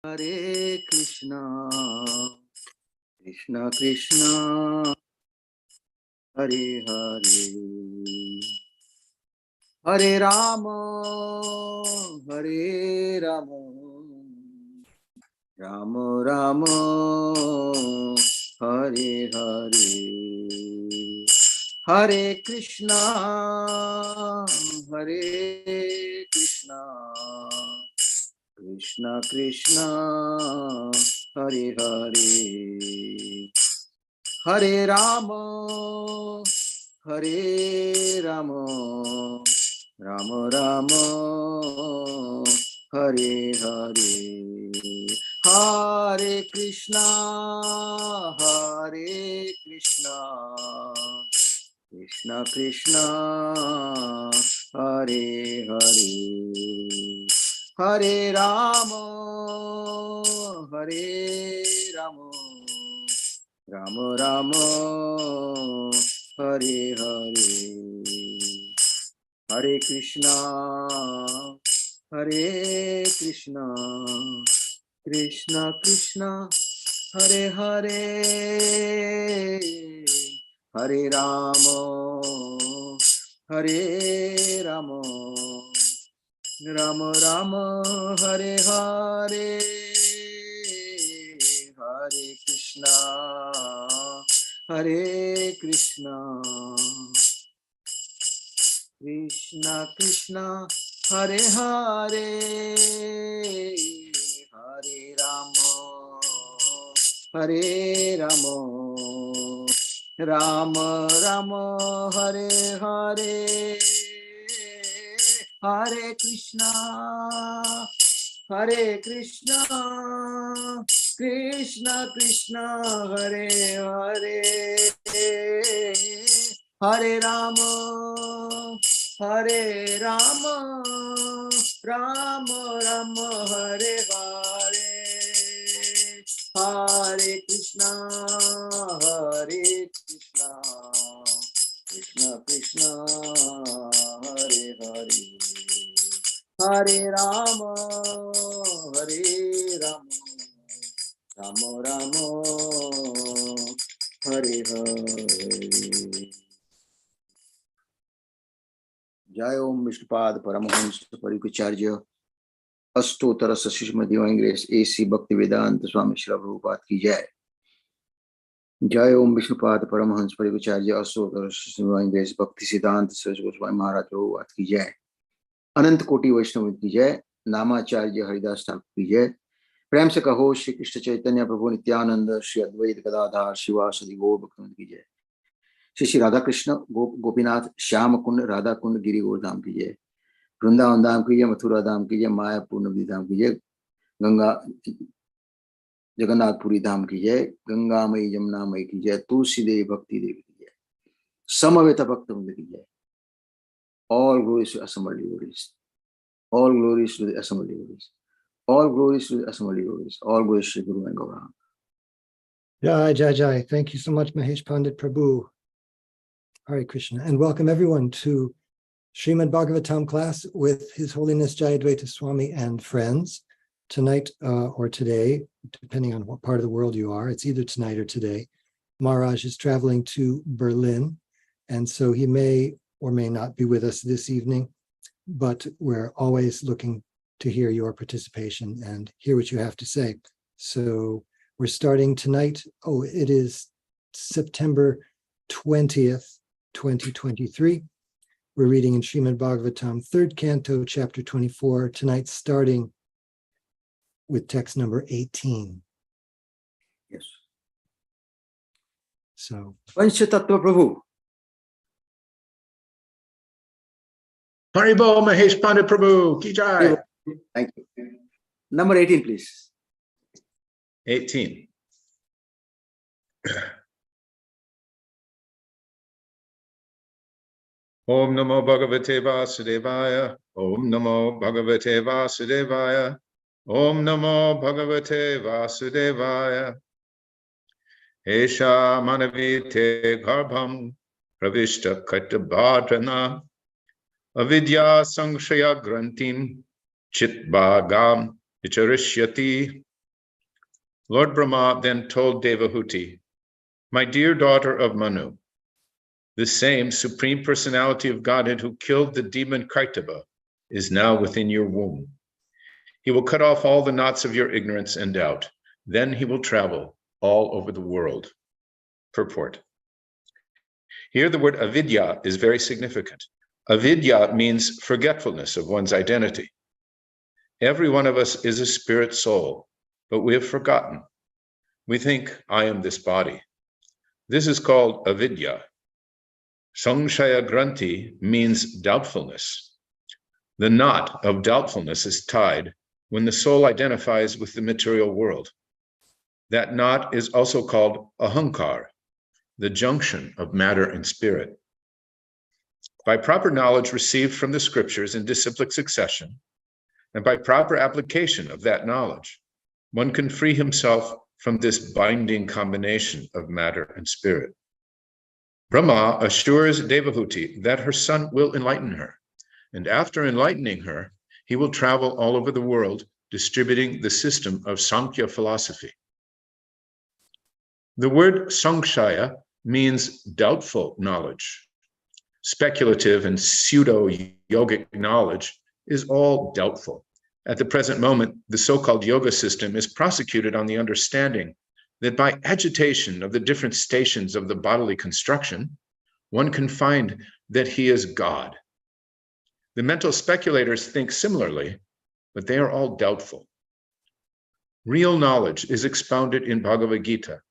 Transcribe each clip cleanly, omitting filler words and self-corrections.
Hare Krishna, Krishna Krishna, Hare Hare, Hare Rama, Hare Rama, Rama Rama, Hare Hare, Hare Krishna, Hare Krishna, Krishna Krishna, Hare Hare, Hare Rama, Hare Rama, Rama Rama, Hare Hare, Hare Krishna, Hare Krishna, Krishna Krishna, Hare Hare, Hare Rama, Hare Rama, Rama Rama, Hare Hare, Hare Krishna, Hare Krishna, Krishna Krishna, Hare Hare, Hare Rama, Hare Rama, Rama Rama, Hare Hare, Hare Krishna, Hare Krishna, Krishna Krishna, Hare Hare, Hare Rama, Hare Rama, Rama Rama, Hare Hare, Hare Krishna, Hare Krishna, Krishna Krishna, Hare Hare, Hare Rama, Hare Rama, Rama Rama, Hare Hare, Hare Krishna, Hare Krishna, Krishna Krishna, Hare Hare, Hare Rama, Hare Rama, Rama Rama, Hare Hare. Jai Om Vishnupada Paramahansa Parikacharya Astottara Sashishma Divine Grace A.C. Bhaktivedanta Swami Srila Prabhupada ki Jai. Jai Om Vishnupada Paramahansa Parikacharya Astottara Sashishma Divine Grace Bhakti Siddhanta Saraswati Swami Maharaj Prabhupada ki Jai. अनंत कोटि वैष्णव की जय, नामाचार्य हरिदास ठाकुर की जय। प्रेम से कहो श्री कृष्ण चैतन्य प्रभु नित्यानंद, श्री अद्वैत गदाधार शिवासदि गौर भक्तवृंद की जय। श्री श्री राधा कृष्ण गोपीनाथ श्याम कुंड राधा कुंड गिरि गौर धाम की जय। वृंदावन धाम की जय, मथुरा धाम की जय, मायापुर नवदी धाम की जय, गंगा जगन्नाथपुरी धाम की जय, गंगामयी जमुनामयी की जय, तुलसी देवी भक्ति देवी की जय, समवेत भक्तवृंद की जय। All glories to assembled devotees. All glories to the assembled devotees. All glories to the assembled devotees. All glories to Guru and Gauranga. Jai, Jai, Jai. Thank you so much, Mahesh Pandit Prabhu. Hare Krishna. And welcome everyone to Srimad-Bhagavatam class with His Holiness Jayadvaita Swami and friends. Tonight or today, depending on what part of the world you are, it's either tonight or today. Maharaj is traveling to Berlin, and so he may or may not be with us this evening, but we're always looking to hear your participation and hear what you have to say. So we're starting tonight. Oh, it is September 20th, 2023. We're reading in Srimad-Bhagavatam, 3rd Canto, Chapter 24, tonight starting with text number 18. Yes. So, Panchatattva Prabhu. Haribol Mahesh Pandit Prabhu, ki jai. Thank you. Number 18, please. 18. Om Namo Bhagavate Vasudevaya. Om Namo Bhagavate Vasudevaya. Om Namo Bhagavate Vasudevaya. Esha Manavite Garbham Pravishta Katabhadrana Avidya Sangshaya Grantim Chitbhagam Vicharishyati Lord Brahma then told Devahuti, "My dear daughter of Manu, the same Supreme Personality of Godhead who killed the demon Kaitava is now within your womb. He will cut off all the knots of your ignorance and doubt. Then he will travel all over the world." Purport. Here the word avidya is very significant. Avidya means forgetfulness of one's identity. Every one of us is a spirit soul, but we have forgotten. We think, I am this body. This is called avidya. Samshaya granti means doubtfulness. The knot of doubtfulness is tied when the soul identifies with the material world. That knot is also called ahankar, the junction of matter and spirit. By proper knowledge received from the scriptures in disciplic succession, and by proper application of that knowledge, one can free himself from this binding combination of matter and spirit. Brahma assures Devahuti that her son will enlighten her, and after enlightening her, he will travel all over the world distributing the system of Sankhya philosophy. The word Samshaya means doubtful knowledge. Speculative and pseudo-yogic knowledge is all doubtful. At the present moment, the so-called yoga system is prosecuted on the understanding that by agitation of the different stations of the bodily construction, one can find that he is God. The mental speculators think similarly, but they are all doubtful. Real knowledge is expounded in Bhagavad Gita.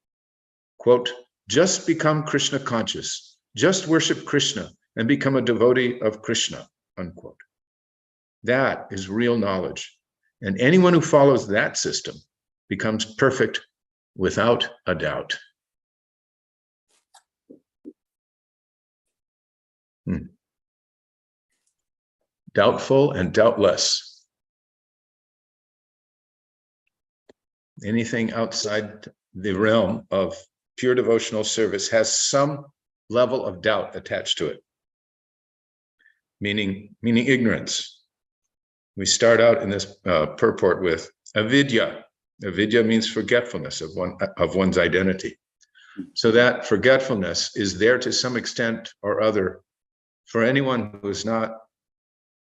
Quote, just become Krishna conscious, just worship Krishna and become a devotee of Krishna, unquote. That is real knowledge. And anyone who follows that system becomes perfect without a doubt. Doubtful and doubtless. Anything outside the realm of pure devotional service has some level of doubt attached to it, meaning ignorance. We start out in this purport with avidya. Avidya means forgetfulness of one's identity. So that forgetfulness is there to some extent or other for anyone who is not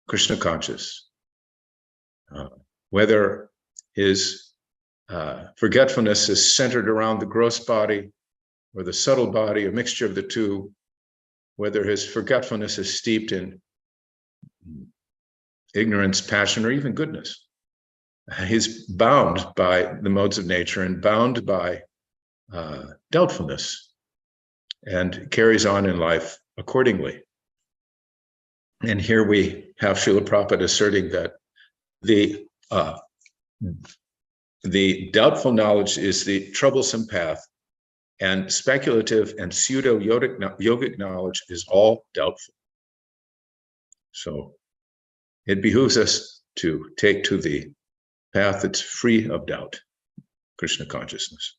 Krishna conscious. Whether his forgetfulness is centered around the gross body or the subtle body, a mixture of the two, whether his forgetfulness is steeped in ignorance, passion, or even goodness. He's bound by the modes of nature and bound by doubtfulness and carries on in life accordingly. And here we have Srila Prabhupada asserting that the doubtful knowledge is the troublesome path, and speculative and pseudo-yogic knowledge is all doubtful. So it behooves us to take to the path that's free of doubt, Krishna consciousness.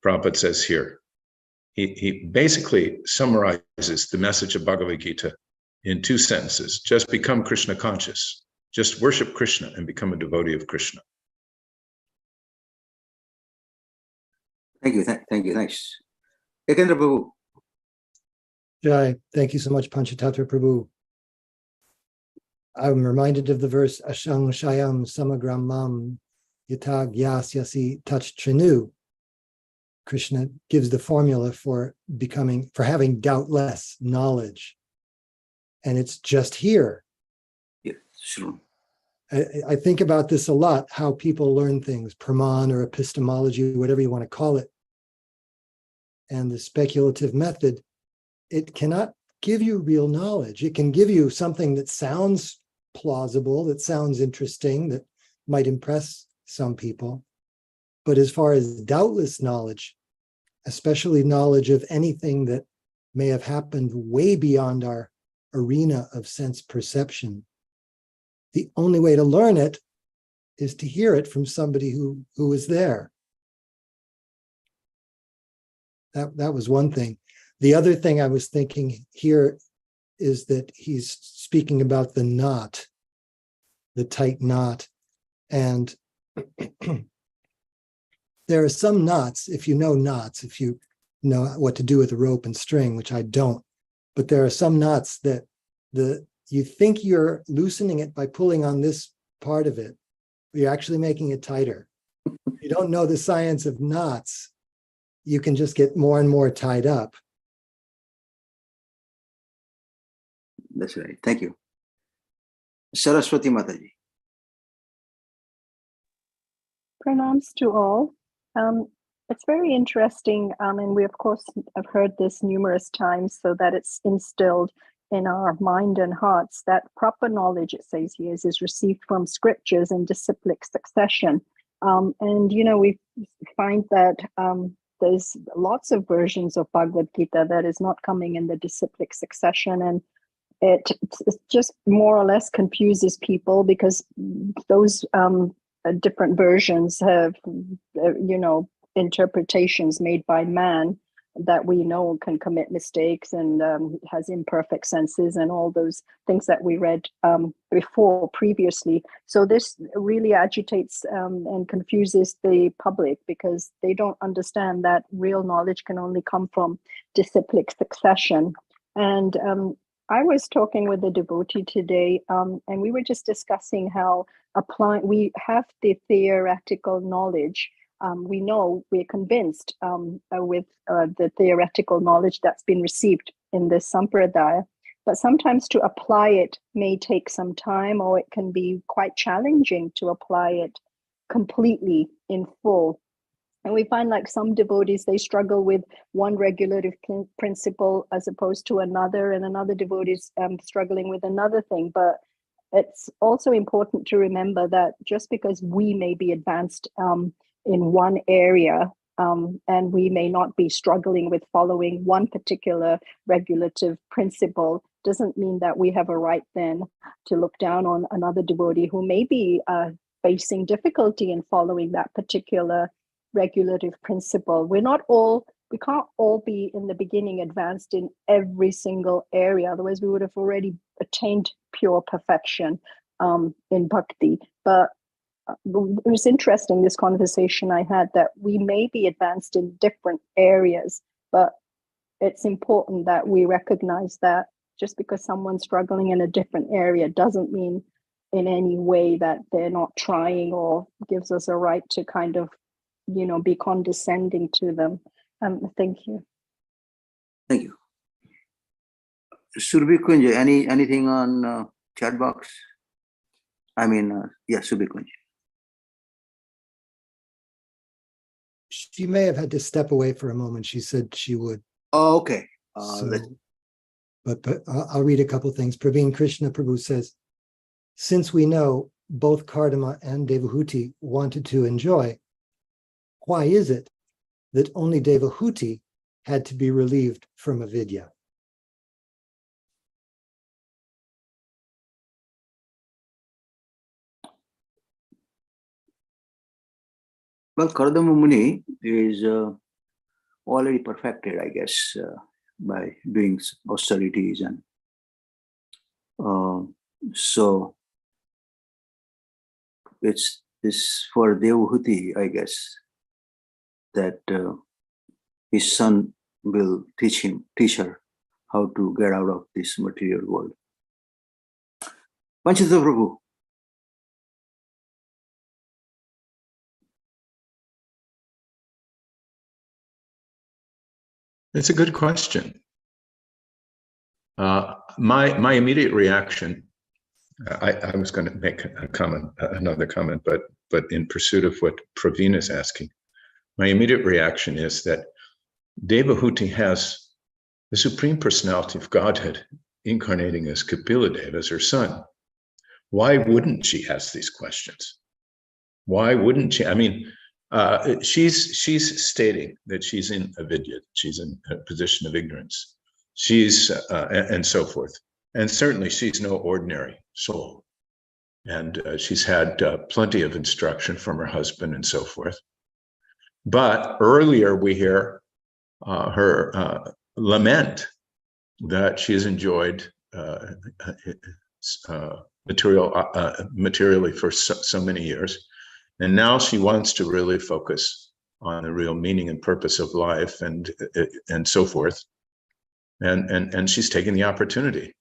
Prabhupada says here, he basically summarizes the message of Bhagavad Gita in two sentences. Just become Krishna conscious. Just worship Krishna and become a devotee of Krishna. Thank you. Thank you. Thanks. Ekendra Prabhu. Jai, thank you so much, Panchatattva Prabhu. I'm reminded of the verse, Ashang Shayam Samagram Mam Yatag Yas Yasi Touch Trinu. Krishna gives the formula for having doubtless knowledge. And it's just here. Yeah, sure. I think about this a lot, how people learn things, praman or epistemology, whatever you want to call it. And the speculative method, it cannot give you real knowledge. It can give you something that sounds plausible, that sounds interesting, that might impress some people. But as far as doubtless knowledge, especially knowledge of anything that may have happened way beyond our arena of sense perception, the only way to learn it is to hear it from somebody who was there. That was one thing. The other thing I was thinking here is that he's speaking about the knot, the tight knot. And there are some knots, if you know knots, if you know what to do with a rope and string, which I don't, but there are some knots that you think you're loosening it by pulling on this part of it, but you're actually making it tighter. If you don't know the science of knots, you can just get more and more tied up. That's right. Thank you. Saraswati Mataji. Pranams to all. It's very interesting, and we of course have heard this numerous times, so that it's instilled in our mind and hearts that proper knowledge, it says here, is received from scriptures in disciplic succession. And we find that there's lots of versions of Bhagavad Gita that is not coming in the disciplic succession, and it just more or less confuses people because those different versions have, interpretations made by man that we know can commit mistakes and has imperfect senses and all those things that we read previously. So this really agitates and confuses the public because they don't understand that real knowledge can only come from disciplic succession. And I was talking with a devotee today, and we were just discussing how we have the theoretical knowledge. We know, we're convinced with the theoretical knowledge that's been received in this sampradaya, but sometimes to apply it may take some time, or it can be quite challenging to apply it completely in full. And we find like some devotees, they struggle with one regulative principle as opposed to another, and another devotee is struggling with another thing. But it's also important to remember that just because we may be advanced in one area, and we may not be struggling with following one particular regulative principle, doesn't mean that we have a right then to look down on another devotee who may be facing difficulty in following that particular regulative principle. We can't all be in the beginning advanced in every single area, otherwise we would have already attained pure perfection in bhakti. But it was interesting, this conversation I had, that we may be advanced in different areas, but it's important that we recognize that just because someone's struggling in a different area doesn't mean in any way that they're not trying, or gives us a right to kind of be condescending to them. Thank you. Thank you. Surbhi Kunj, anything on chat box? Surbhi Kunj. She may have had to step away for a moment. She said she would. Oh, okay. But I'll read a couple things. Praveen Krishna Prabhu says, since we know both Kardama and Devahuti wanted to enjoy, why is it that only Devahuti had to be relieved from avidya? Well, Kardama Muni is already perfected, I guess, by doing austerities, and so it's this for Devahuti, I guess, that his son will teach her how to get out of this material world. Panchita Prabhu. It's a good question. My immediate reaction, I was going to make another comment, but in pursuit of what Praveen is asking, my immediate reaction is that Devahuti has the Supreme Personality of Godhead incarnating as Kapila as her son. Why wouldn't she ask these questions? Why wouldn't she? I mean, she's stating that she's in avidya, she's in a position of ignorance, she's and so forth, and certainly she's no ordinary soul, and she's had plenty of instruction from her husband and so forth. But earlier we hear her lament that she has enjoyed materially for so many years. And now she wants to really focus on the real meaning and purpose of life and so forth. And she's taking the opportunity.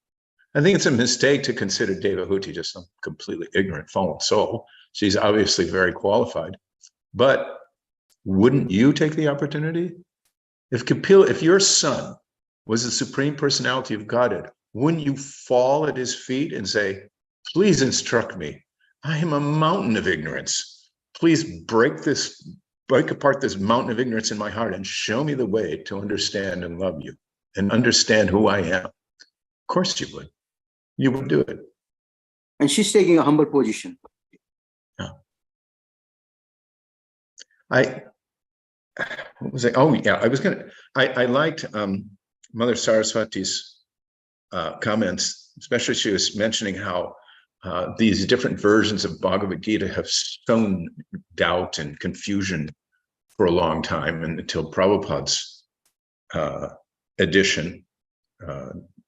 I think it's a mistake to consider Devahuti just some completely ignorant, fallen soul. She's obviously very qualified. But wouldn't you take the opportunity? If your son was the Supreme Personality of Godhead, wouldn't you fall at his feet and say, please instruct me. I am a mountain of ignorance. Please break apart this mountain of ignorance in my heart and show me the way to understand and love you and understand who I am. Of course you would. You would do it. And she's taking a humble position. Yeah. What was I? Oh, yeah. I liked Mother Saraswati's comments, especially she was mentioning how these different versions of Bhagavad Gita have sown doubt and confusion for a long time, and until Prabhupada's edition,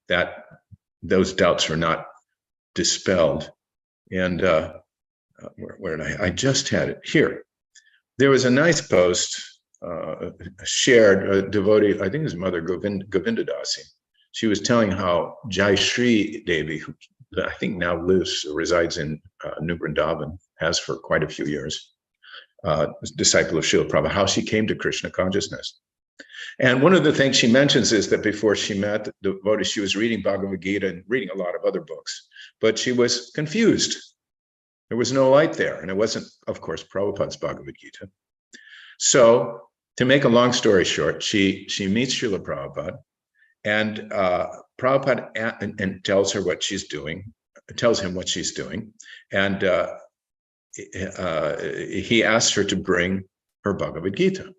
that those doubts were not dispelled. And where did I just had it here. There was a nice post shared, a devotee, I think his mother, Govinda Dasi. She was telling how Jai Shri Devi, who I think now resides in New Vrindavan, has for quite a few years, disciple of Srila Prabhupada, how she came to Krishna consciousness. And one of the things she mentions is that before she met the devotee, she was reading Bhagavad Gita and reading a lot of other books, but she was confused. There was no light there, and it wasn't, of course, Prabhupada's Bhagavad Gita. So, to make a long story short, she meets Srila Prabhupada, and Prabhupada and tells her what she's doing, tells him what she's doing, and he asks her to bring her Bhagavad Gita.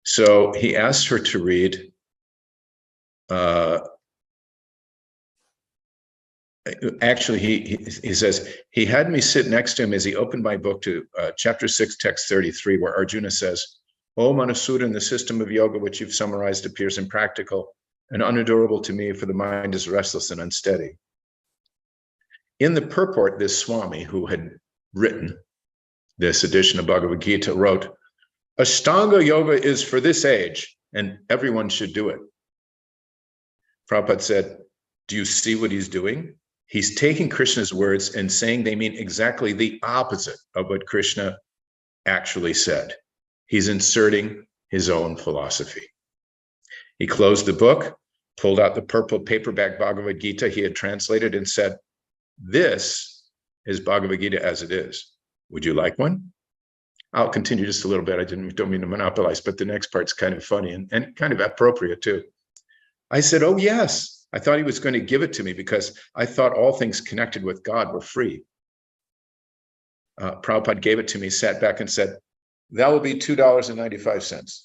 So he asked her to read actually, he says, he had me sit next to him as he opened my book to chapter 6, text 33, where Arjuna says, O Manasura, the system of yoga which you've summarized appears impractical and unadorable to me, for the mind is restless and unsteady. In the purport, this Swami, who had written this edition of Bhagavad Gita, wrote, Ashtanga yoga is for this age, and everyone should do it. Prabhupada said, do you see what he's doing? He's taking Krishna's words and saying they mean exactly the opposite of what Krishna actually said. He's inserting his own philosophy. He closed the book, pulled out the purple paperback Bhagavad Gita he had translated, and said, this is Bhagavad Gita as it is. Would you like one? I'll continue just a little bit. I don't mean to monopolize, but the next part's kind of funny and kind of appropriate too. I said, oh, yes. I thought he was going to give it to me because I thought all things connected with God were free. Prabhupada gave it to me, sat back and said, that will be $2.95.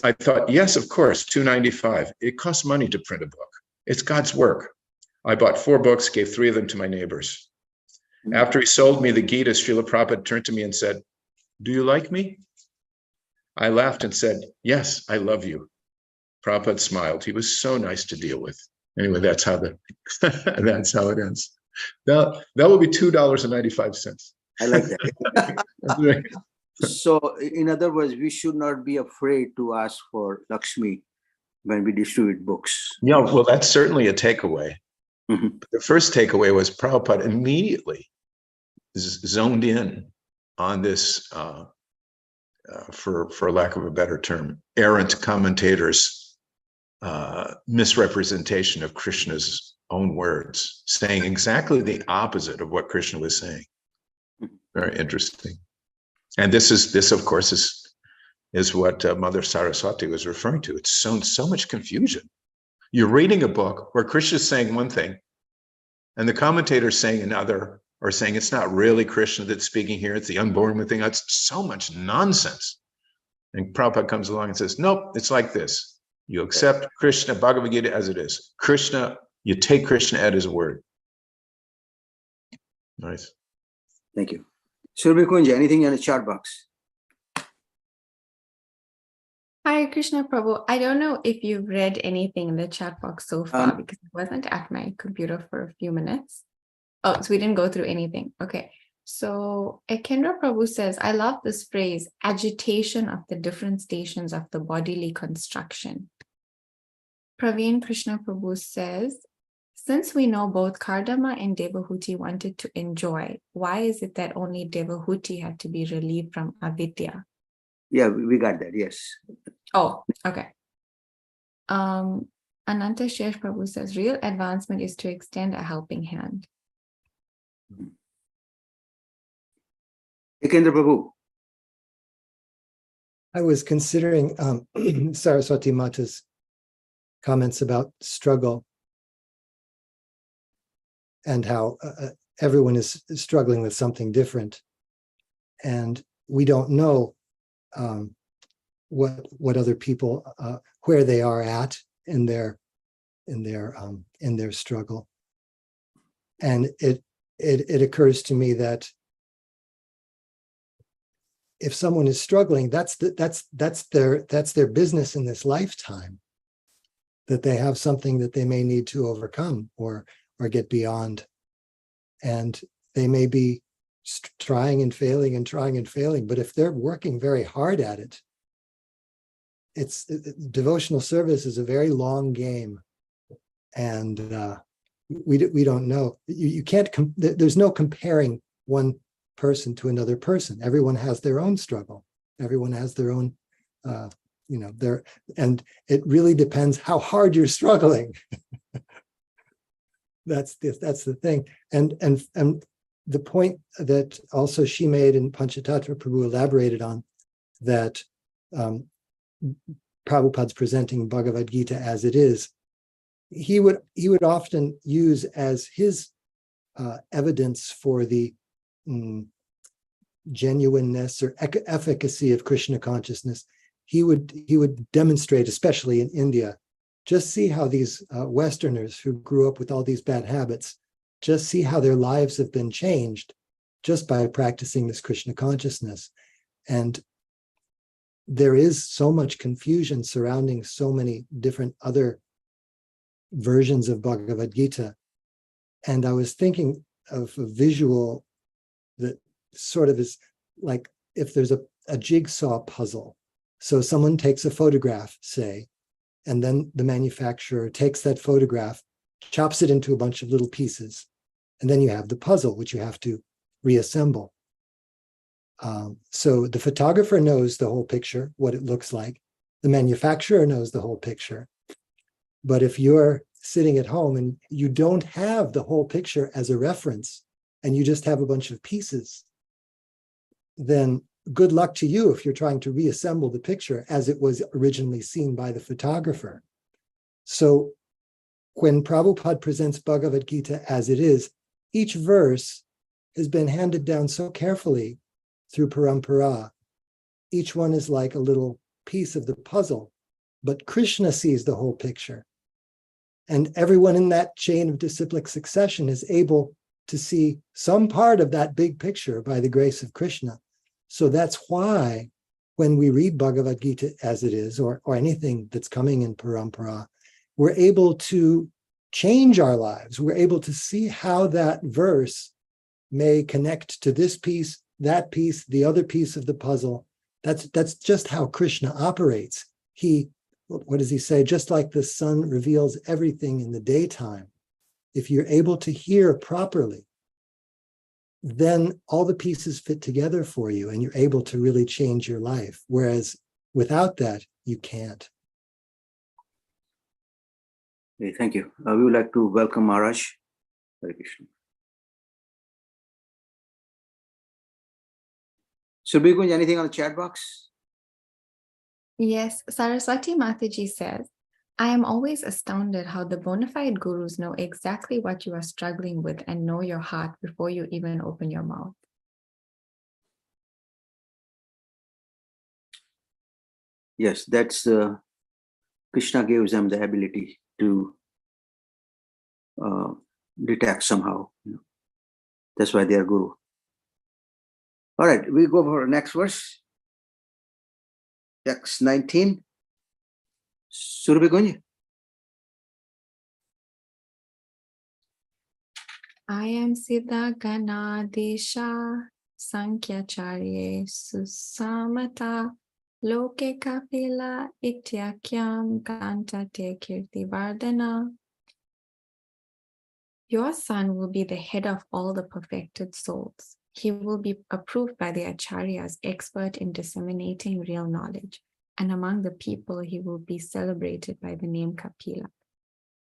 I thought, yes, of course, $2.95. It costs money to print a book. It's God's work. I bought 4 books, gave 3 of them to my neighbors. After he sold me the Gita, Srila Prabhupada turned to me and said, do you like me? I laughed and said, yes, I love you. Prabhupada smiled. He was so nice to deal with. Anyway, that's how that's how it ends. That will be $2.95. I like that. So, in other words, we should not be afraid to ask for Lakshmi when we distribute books. Yeah, well, that's certainly a takeaway. Mm-hmm. The first takeaway was Prabhupada immediately zoned in on this, for lack of a better term, errant commentators' misrepresentation of Krishna's own words, saying exactly the opposite of what Krishna was saying. Very interesting. And this of course is what Mother Saraswati was referring to. It's sown so much confusion. You're reading a book where Krishna's saying one thing and the commentator's saying another, or saying it's not really Krishna that's speaking here, it's the unborn thing. That's so much nonsense. And Prabhupada comes along and says, nope, it's like this. You accept Krishna, Bhagavad Gita as it is. Krishna, you take Krishna at his word. Nice. Thank you. Surabhi Kunja, anything in the chat box? Hi, Krishna Prabhu. I don't know if you've read anything in the chat box so far because I wasn't at my computer for a few minutes. Oh, so we didn't go through anything. Okay. So Ekendra Prabhu says, I love this phrase, agitation of the different stations of the bodily construction. Praveen Krishna Prabhu says, since we know both Kardama and Devahuti wanted to enjoy, why is it that only Devahuti had to be relieved from avidya? Yeah, we got that. Yes. Oh, okay. Ananta Shesh Prabhu says, real advancement is to extend a helping hand. Ekendra Prabhu. I was considering Saraswati Mata's comments about struggle and how everyone is struggling with something different. And we don't know what other people, where they are at in their struggle. And it occurs to me that if someone is struggling, that's their business in this lifetime, that they have something that they may need to overcome or get beyond. And they may be trying and failing, but if they're working very hard at it, devotional service is a very long game. And we don't know. You can't, there's no comparing one person to another person. Everyone has their own struggle. Everyone has their own, and it really depends how hard you're struggling. That's the thing. And the point that also she made and Panchatattva Prabhu elaborated on, that Prabhupada's presenting Bhagavad Gita as it is, he would often use as his evidence for the genuineness or efficacy of Krishna consciousness. He would demonstrate, especially in India, just see how these Westerners who grew up with all these bad habits, just see how their lives have been changed just by practicing this Krishna consciousness. And there is so much confusion surrounding so many different other versions of Bhagavad Gita. And I was thinking of a visual that sort of is like if there's a jigsaw puzzle. So someone takes a photograph, say, and then the manufacturer takes that photograph, chops it into a bunch of little pieces, and then you have the puzzle, which you have to reassemble. So the photographer knows the whole picture, what it looks like. The manufacturer knows the whole picture. But if you're sitting at home and you don't have the whole picture as a reference, and you just have a bunch of pieces, then good luck to you if you're trying to reassemble the picture as it was originally seen by the photographer. So when Prabhupada presents Bhagavad Gita as it is, each verse has been handed down so carefully through parampara. Each one is like a little piece of the puzzle, but Krishna sees the whole picture. And everyone in that chain of disciplic succession is able to see some part of that big picture by the grace of Krishna. So that's why when we read Bhagavad Gita as it is, or anything that's coming in parampara, we're able to change our lives. We're able to see how that verse may connect to this piece, that piece, the other piece of the puzzle. That's just how Krishna operates. What does he say? Just like the sun reveals everything in the daytime, if you're able to hear properly, then all the pieces fit together for you and you're able to really change your life. Whereas without that, you can't. Okay, thank you. We would like to welcome Maharaj. Hare Krishna. Subhikunj, anything on the chat box? Yes, Saraswati Mataji says, I am always astounded how the bona fide gurus know exactly what you are struggling with and know your heart before you even open your mouth. Yes, that's Krishna gives them the ability to detect somehow. That's why they are guru. All right, we go for the next verse. Text 19. Surabhi Kunj. I am Siddha Ganadesha Sankhya-charye Susamata Loke Kapila Ityakyam Gantate Kirtivardhana. Your son will be the head of all the perfected souls. He will be approved by the acharyas, expert in disseminating real knowledge, and among the people he will be celebrated by the name Kapila.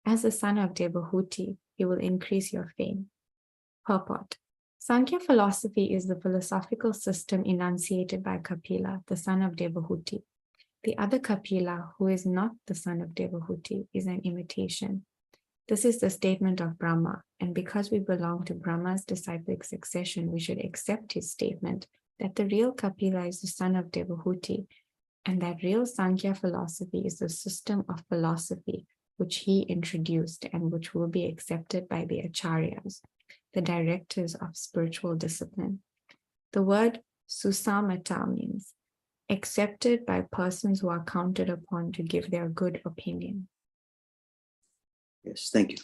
As the son of Devahuti, he will increase your fame. Purport. Sankhya philosophy is the philosophical system enunciated by Kapila, the son of Devahuti. The other Kapila, who is not the son of Devahuti, is an imitation. This is the statement of Brahma, and because we belong to Brahma's disciplic succession, we should accept his statement that the real Kapila is the son of Devahuti, and that real Sankhya philosophy is the system of philosophy which he introduced and which will be accepted by the acharyas, the directors of spiritual discipline. The word susamata means accepted by persons who are counted upon to give their good opinion. Yes, thank you.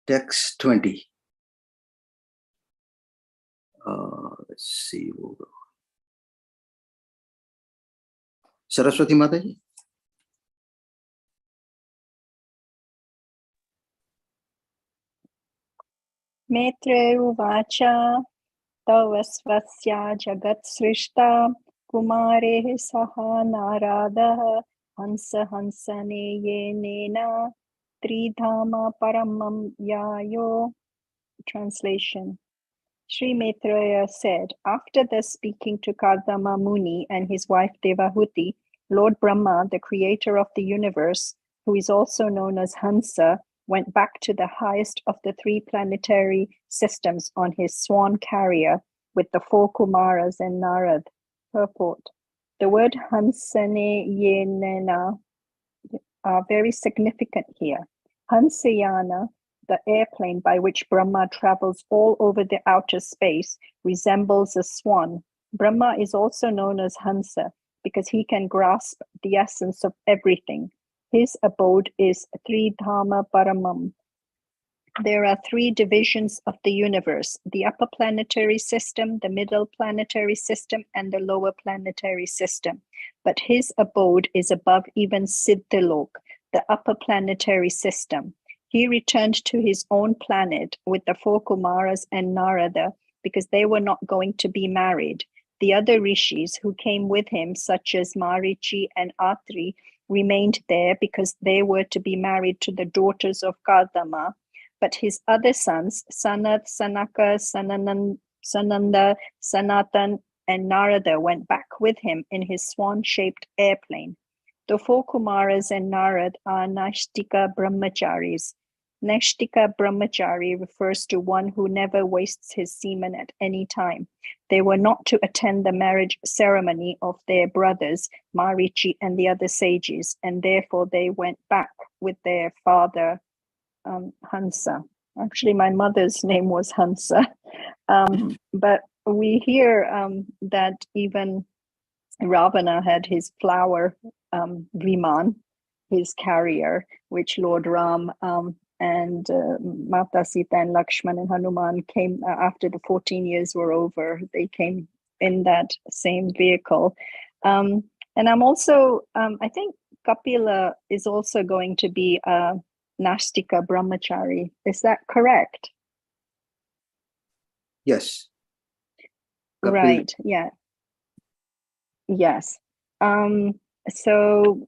Text 20. Let's see. We'll go. Saraswati Mataji. Maitre uvacha tavasvasya jagat srishta kumarehi saha naradaha hansa hansane yenena tridhama paramam yayo. Translation. Sri Maitreya said, after thus speaking to Kardama Muni and his wife Devahuti, Lord Brahma, the creator of the universe, who is also known as Hansa, went back to the highest of the three planetary systems on his swan carrier with the four Kumaras and Narad. Purport. The word Hansane Yenena are very significant here. Hansayana, the airplane by which Brahma travels all over the outer space, resembles a swan. Brahma is also known as Hansa because he can grasp the essence of everything. His abode is Tridhama Paramam. There are three divisions of the universe: the upper planetary system, the middle planetary system, and the lower planetary system. But his abode is above even Siddhalok, the upper planetary system. He returned to his own planet with the four Kumaras and Narada because they were not going to be married. The other rishis who came with him, such as Marichi and Atri, remained there because they were to be married to the daughters of Kardama. But his other sons, Sanat, Sanaka, Sananda, Sanatan, and Narada went back with him in his swan-shaped airplane. The four Kumaras and Narad are Nashtika Brahmacharis. Nashtika Brahmachari refers to one who never wastes his semen at any time. They were not to attend the marriage ceremony of their brothers, Marichi and the other sages, and therefore they went back with their father, Hansa. Actually, my mother's name was Hansa. But we hear that even Ravana had his flower Viman, his carrier, which Lord Ram and Mata Sita and Lakshman and Hanuman came after the 14 years were over. They came in that same vehicle. And I'm also, I think Kapila is also going to be a Nashtika Brahmachari. Is that correct? Yes. Kapil. Right, yeah. Yes. So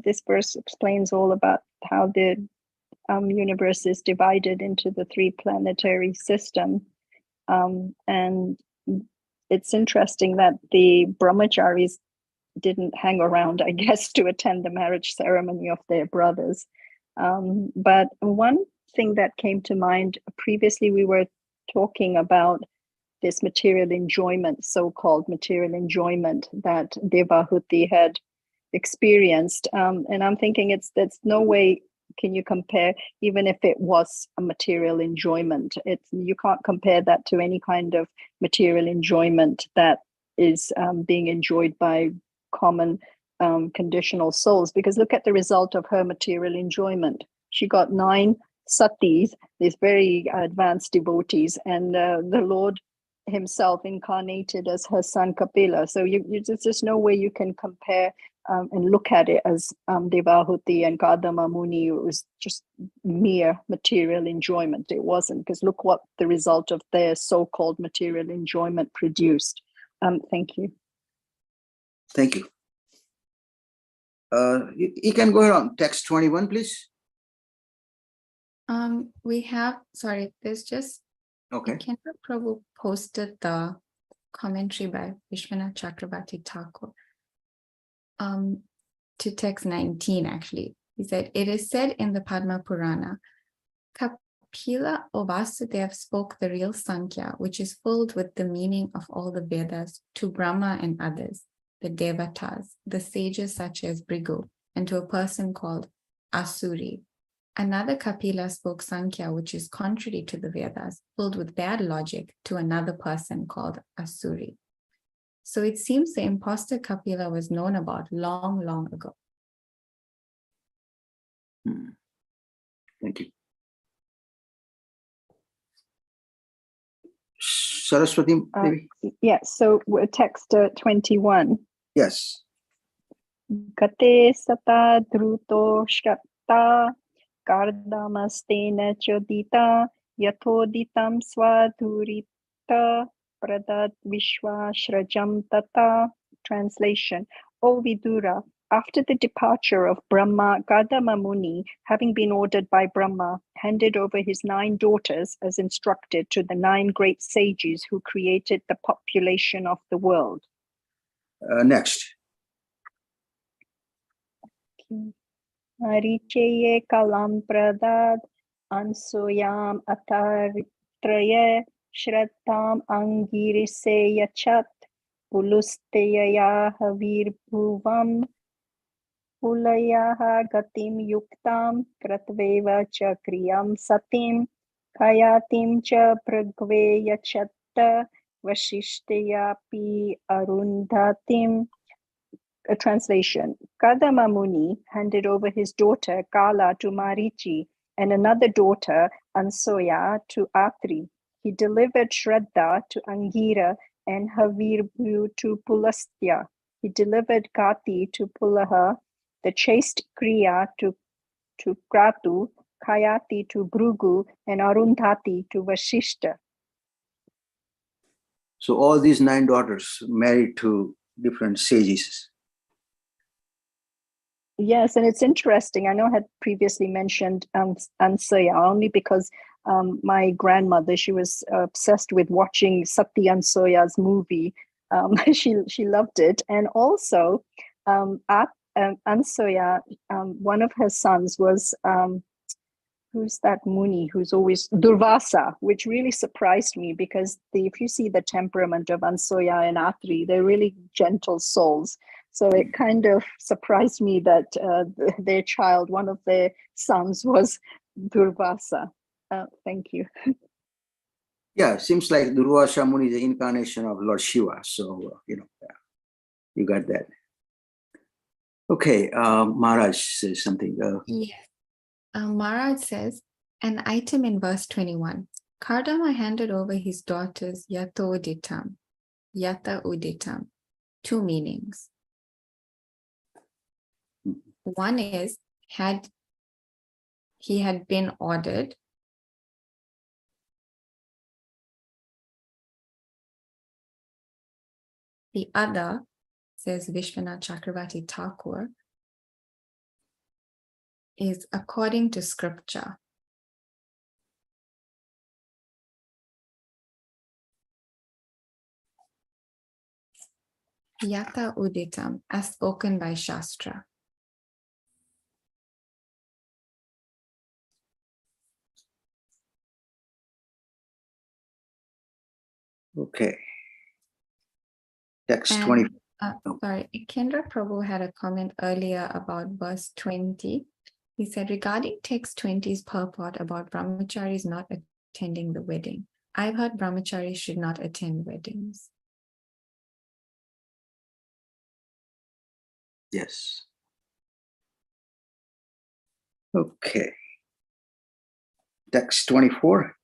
this verse explains all about how the universe is divided into the three planetary system. And it's interesting that the brahmacharis didn't hang around, I guess, to attend the marriage ceremony of their brothers. But one thing that came to mind, previously we were talking about this material enjoyment, so-called material enjoyment that Devahuti had experienced. And I'm thinking that's no way can you compare, even if it was a material enjoyment, you can't compare that to any kind of material enjoyment that is being enjoyed by common conditional souls. Because look at the result of her material enjoyment. She got 9 satis, these very advanced devotees, and the Lord himself incarnated as her son Kapila. So there's just no way you can compare and look at it as Devahuti and Kadama Muni. It was just mere material enjoyment. It wasn't, because look what the result of their so-called material enjoyment produced. Thank you. Thank you. You can go ahead on text 21, please. We have, sorry, there's just, Okay. Kendra Prabhu posted the commentary by Vishwanath Chakrabarti Thakur to text 19, actually. He said, it is said in the Padma Purana, Kapila or Vasudev spoke the real Sankhya, which is filled with the meaning of all the Vedas, to Brahma and others, the Devatas, the sages such as Brigu, and to a person called Asuri. Another Kapila spoke Sankhya, which is contrary to the Vedas, filled with bad logic, to another person called Asuri. So it seems the imposter Kapila was known about long, long ago. Thank you. Saraswati, maybe? Yes, so we're text 21. Yes. Gate sata druto shakta kardamastena chodita yatoditam swadhurita pradat vishwashrajam tata. Translation. O Vidura, after the departure of Brahma, Kadama Muni, having been ordered by Brahma, handed over his 9 daughters as instructed to the 9 great sages who created the population of the world. Next. Maricheye kalam pradad ansoyam ataritraye shraddham angirise yachat pulusteyaya havir bhuvam pulayaha gatim yuktam kratveva cha kriyam satim kayatim cha pragve yachatta vashishtayapi arundhatim. A translation. Kadama Muni handed over his daughter Kala to Marichi and another daughter Ansoya to Atri. He delivered Shraddha to Angira and Havirbhu to Pulastya. He delivered Kati to Pulaha, the chaste Kriya to Kratu, Kayati to Bhrugu, and Arundhati to Vashishta. So all these 9 daughters married to different sages. Yes, and it's interesting. I know I had previously mentioned Ansaya only because my grandmother, she was obsessed with watching Sati Ansoya's movie. She loved it. And also Ansoya, one of her sons was, who's that Muni who's always Durvasa, which really surprised me because if you see the temperament of Ansoya and Atri, they're really gentle souls. So it kind of surprised me that their child, one of their sons, was Durvasa. Thank you. Yeah, seems like Durvasa Muni is the incarnation of Lord Shiva. So, you got that. Okay, Maharaj says something. Yes. Maharaj says, an item in verse 21. Kardama handed over his daughters Yata Uditam. 2 meanings. One is, he had been ordered. The other, says Vishwanath Chakrabarti Thakur, is according to scripture. Yata Uditam, as spoken by Shastra. Okay. Text 20. Sorry, Kendra Prabhu had a comment earlier about verse 20. He said, regarding text 20's purport about brahmacharis not attending the wedding, I've heard brahmacharis should not attend weddings. Yes. Okay. Text 24.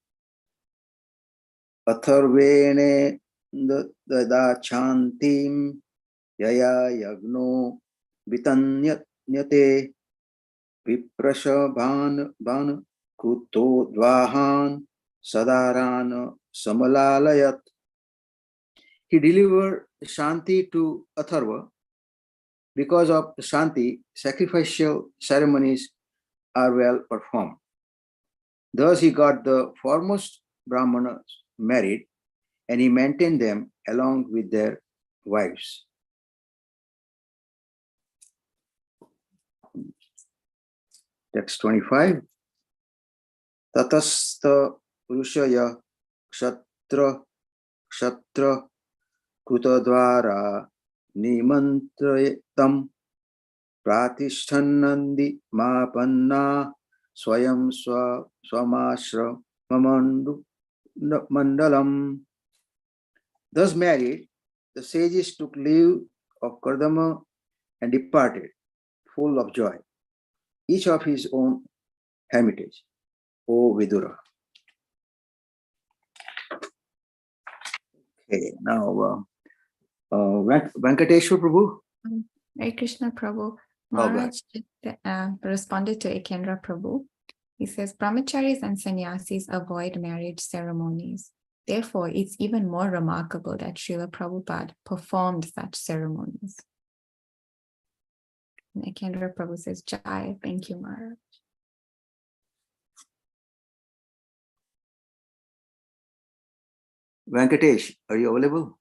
Atharvene dadachantim yaya yagno vitanyate viprashabhan kuto dvahan sadaran samalalayat. He delivered Shanti to Atharva. Because of Shanti, sacrificial ceremonies are well performed. Thus he got the foremost Brahmanas married, and he maintained them along with their wives. Text 25. Tatasta Rushaya Ksatra Kutadvara Nimantrayatam Pratishtanandi Mapanna Swayam Swamashra Mandalam. Thus married, the sages took leave of Kardama and departed, full of joy, each of his own hermitage. O Vidura. Okay, now Venkateshwar Prabhu. Hare Krishna Prabhu. Oh, Maharaj responded to Ekendra Prabhu. He says, brahmacharis and sannyasis avoid marriage ceremonies. Therefore, it's even more remarkable that Srila Prabhupada performed such ceremonies. And Ekendra Prabhu says, Jai, thank you, Maharaj. Venkatesh, are you available?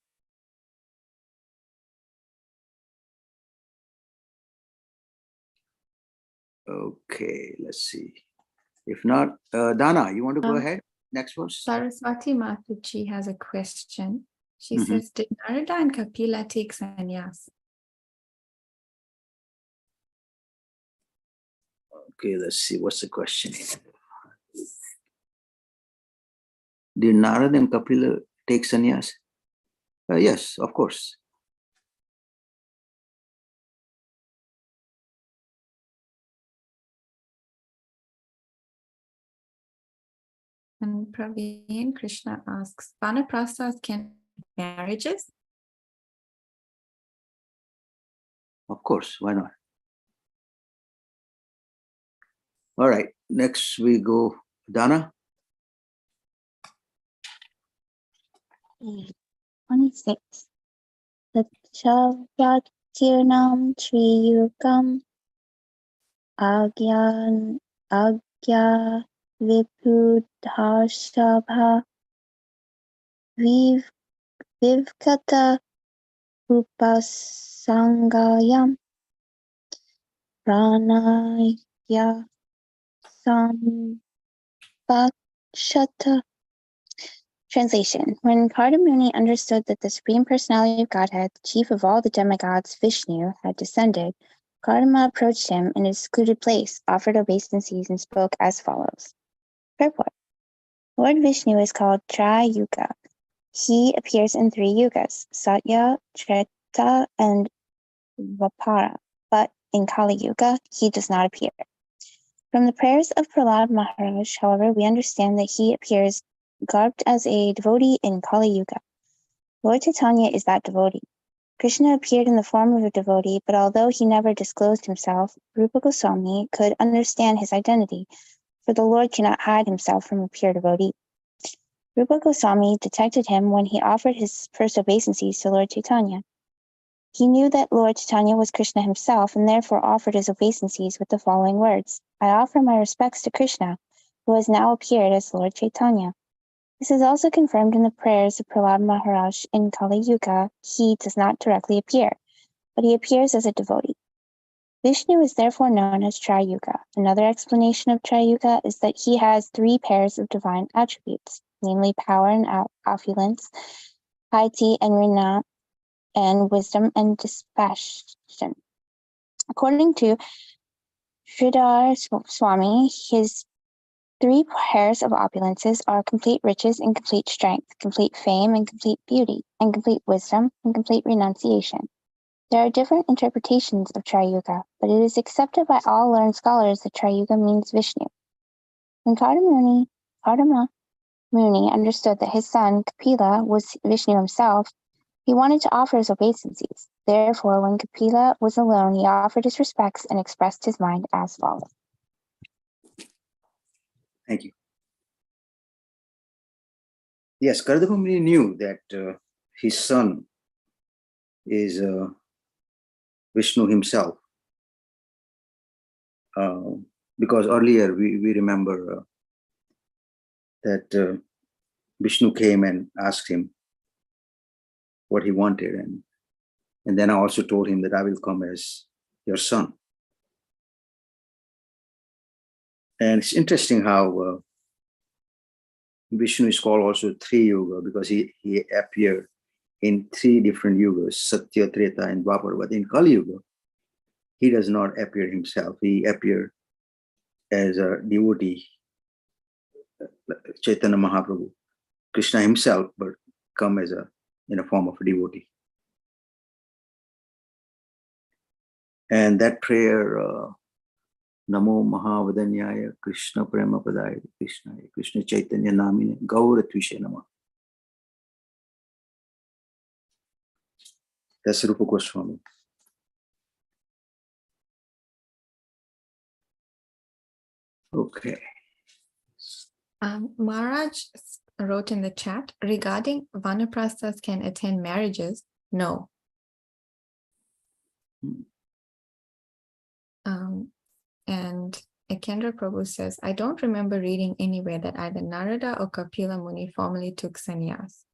Okay, let's see. If not, Dana, you want to go ahead? Next verse. Saraswati Mataji has a question. She says, did Narada and Kapila take sannyas? Okay, let's see. What's the question here? Did Narada and Kapila take sannyas? Yes, of course. And Praveen Krishna asks, Vanaprasthas can marriages? Of course, why not? All right, next we go, Dana. 26. Tatchavatirnam Triyukam Agya Vipudhashabha Vivkata Upasangayam Pranaya Sambhakshata. Translation. When Kardamuni understood that the Supreme Personality of Godhead, the chief of all the demigods, Vishnu, had descended, Kardama approached him in a secluded place, offered obeisances, and spoke as follows. Purport. Lord Vishnu is called Tri-Yuga. He appears in 3 yugas, Satya, Treta, and Vapara, but in Kali Yuga, he does not appear. From the prayers of Prahlad Maharaj, however, we understand that he appears garbed as a devotee in Kali Yuga. Lord Chaitanya is that devotee. Krishna appeared in the form of a devotee, but although he never disclosed himself, Rupa Goswami could understand his identity, for the Lord cannot hide himself from a pure devotee. Rupa Goswami detected him when he offered his first obeisances to Lord Chaitanya. He knew that Lord Chaitanya was Krishna himself and therefore offered his obeisances with the following words, I offer my respects to Krishna, who has now appeared as Lord Chaitanya. This is also confirmed in the prayers of Prahlad Maharaj in Kali Yuga. He does not directly appear, but he appears as a devotee. Vishnu is therefore known as Tri-Yuga. Another explanation of Tri-Yuga is that he has 3 pairs of divine attributes, namely power and opulence, piety and renown, and wisdom and dispassion. According to Sridhar Swami, his 3 pairs of opulences are complete riches and complete strength, complete fame and complete beauty, and complete wisdom and complete renunciation. There are different interpretations of Tri-Yuga, but it is accepted by all learned scholars that Tri-Yuga means Vishnu. When Kardamuni Kardama Muni understood that his son Kapila was Vishnu himself, he wanted to offer his obeisances. Therefore, when Kapila was alone, he offered his respects and expressed his mind as follows. Thank you. Yes, Kardama Muni knew that his son is Vishnu himself. Because earlier we remember that Vishnu came and asked him what he wanted, and then I also told him that I will come as your son. And it's interesting how Vishnu is called also Three Yuga, because he appeared in three different yugas, Satya, Treta, and Dwapar. But in Kali Yuga, he does not appear himself. He appeared as a devotee, Chaitanya Mahaprabhu, Krishna himself, but come as in a form of a devotee. And that prayer, Namo Mahavadanyaya Krishna Prema Padaya Krishna Chaitanya Namine Gauratvishe Nama. That's Rupa Goswami. Okay. Maharaj wrote in the chat, regarding Vanaprasthas can attend marriages. No. And Ekendra Prabhu says, I don't remember reading anywhere that either Narada or Kapila Muni formally took sannyas.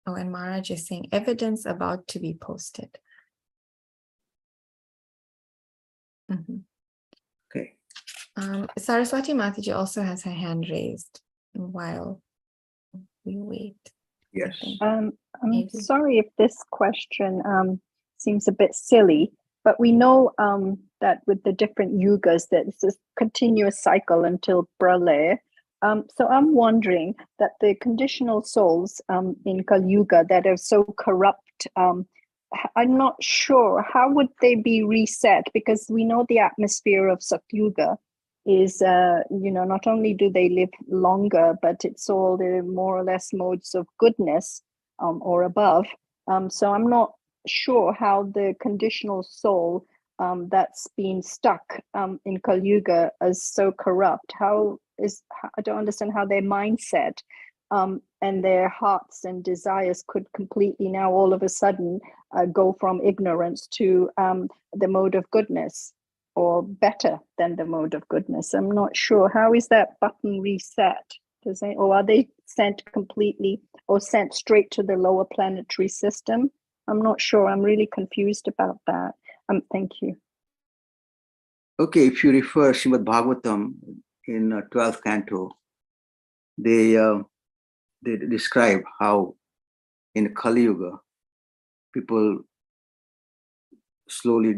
Oh, and Maharaj is saying evidence about to be posted. Okay. Saraswati Mataji also has her hand raised while we wait. Yes. I'm Maybe. sorry if this question seems a bit silly, but we know that with the different yugas, that it's a continuous cycle until Pralaya. So I'm wondering that the conditional souls in Kali Yuga that are so corrupt, I'm not sure how would they be reset, because we know the atmosphere of Satyuga is, not only do they live longer, but it's all the more or less modes of goodness or above. So I'm not sure how the conditional soul that's been stuck in Kali Yuga is so corrupt. I don't understand how their mindset and their hearts and desires could completely now all of a sudden go from ignorance to the mode of goodness, or better than the mode of goodness. I'm not sure. How is that button reset? Or are they sent completely or sent straight to the lower planetary system? I'm not sure. I'm really confused about that. Thank you. Okay, if you refer Srimad-Bhagavatam in 12th canto, they describe how in Kali Yuga, people slowly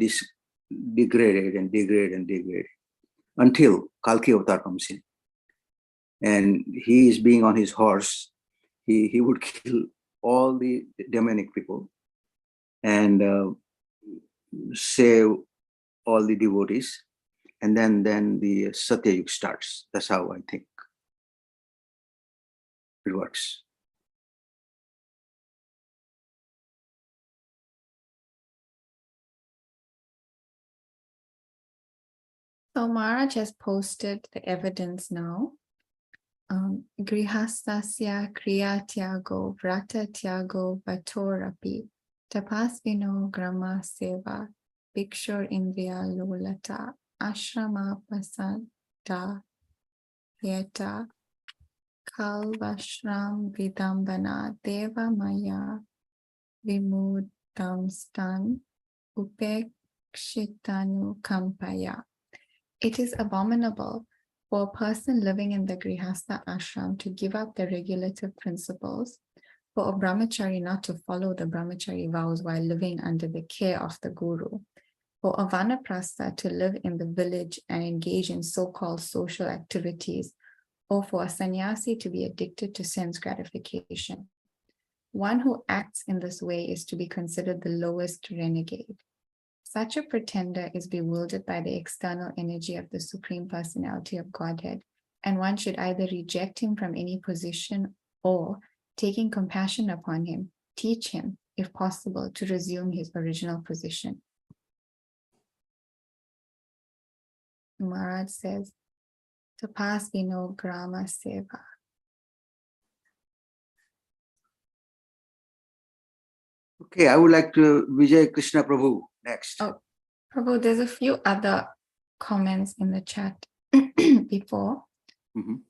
degrade until Kalki Avatar comes in. And he is being on his horse. He would kill all the demonic people and save all the devotees. And then the Satya Yuga starts. That's how I think it works. So Maharaj has posted the evidence now. Grihastasya kriya tyago vrata tyago vatorapi tapasvino grama seva bhikshur indriya lulata ashrama pasanta yeta kalvashram vidambana deva maya vimudam stan upekshitanu kampaya. It is abominable for a person living in the Grihastha ashram to give up the regulative principles, for a brahmachari not to follow the brahmachari vows while living under the care of the guru, for a vanaprastha to live in the village and engage in so-called social activities, or for a sannyasi to be addicted to sense gratification. One who acts in this way is to be considered the lowest renegade. Such a pretender is bewildered by the external energy of the Supreme Personality of Godhead and one should either reject him from any position or, taking compassion upon him, teach him, if possible, to resume his original position. Maharaj says, Tapas vino grama seva. Okay, I would like to Vijay Krishna Prabhu next. Oh, Prabhu, there's a few other comments in the chat before. Mhm.